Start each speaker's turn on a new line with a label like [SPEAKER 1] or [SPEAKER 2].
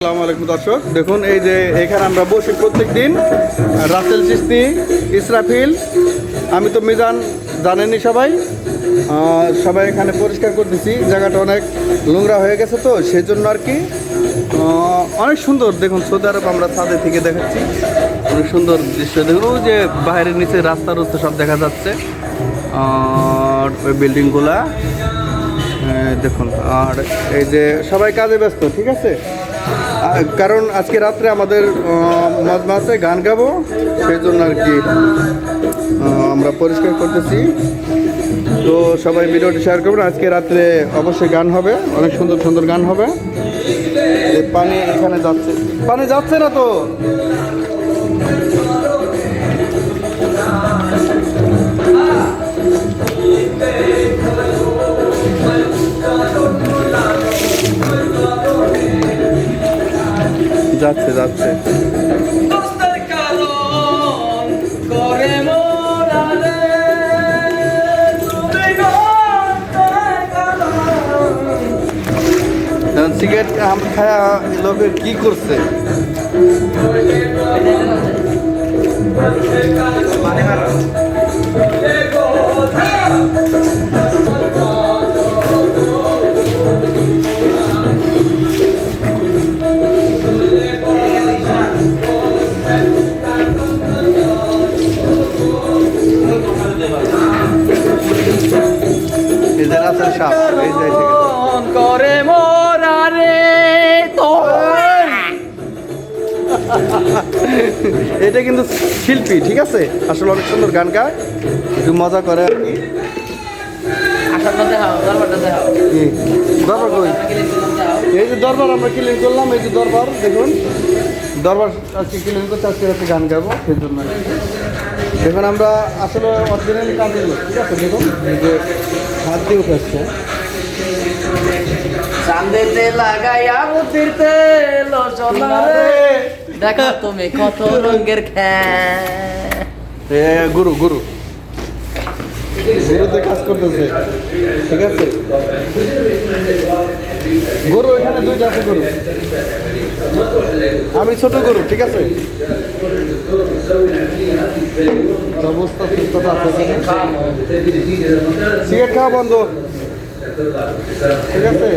[SPEAKER 1] আসসালামু আলাইকুম দর্শক, দেখুন এই যে এখানে আমরা বসি প্রত্যেক দিন। রাসেল চিস্তি, ইসরাফিল, আমি তো মিজান, জানেনই সবাই। সবাই এখানে পরিষ্কার করতেছি, জায়গাটা অনেক নোংরা হয়ে গেছে, তো সেই জন্য আর কি। অনেক সুন্দর, দেখুন সৌদি আরব আমরা ছাদে থেকে দেখাচ্ছি, অনেক সুন্দর দৃশ্য। দেখুন ওই যে বাইরের নিচে রাস্তা রস্তা সব দেখা যাচ্ছে, আর ওই বিল্ডিংগুলা দেখুন। আর এই যে সবাই কাজে ব্যস্ত, ঠিক আছে, কারণ আজকে রাত্রে আমাদের মজমাতে গান গাবো, সেই জন্য আর কি আমরা পরিষ্কার করতেছি। তো সবাই ভিডিওটি শেয়ার করবেন। আজকে রাত্রে অবশ্যই গান হবে, অনেক সুন্দর সুন্দর গান হবে। পানি এখানে যাচ্ছে, পানি যাচ্ছে না তো। যাচ্ছে যাচ্ছে সিগারেট খায়া লোকের কি করছে।
[SPEAKER 2] করে মোরারে তো
[SPEAKER 1] এটা কিন্তু শিল্পী, ঠিক আছে, আসলে অনেক সুন্দর গান গায়, একটু মজা করে আর কি। দরবার কই? এই যে দরবার আমরা ক্লিন করলাম, এই যে দরবার দেখুন, দরবার আজকে ক্লিন করতে, আজকে রাতে গান গাবো, সেই জন্য দেখুন আমরা আসলে অরিজিনালি কাজের লোক, ঠিক আছে। দেখুন এই যে হাত দিয়ে উঠে আসছে,
[SPEAKER 2] চাঁদেতে লাগাইয়া বুদ্ধিতে লোচনারে দেখো তুমি কত রঙের
[SPEAKER 1] গুরু গুরু গুরুতে কাজ করতেছে, ঠিক আছে। গরু এখানে দুইটা আছে, গরু আমি ছোট গরু, ঠিক আছে। অবস্থা সুস্থতা আছে, সিগারেট খাওয়া বন্ধ, ঠিক আছে।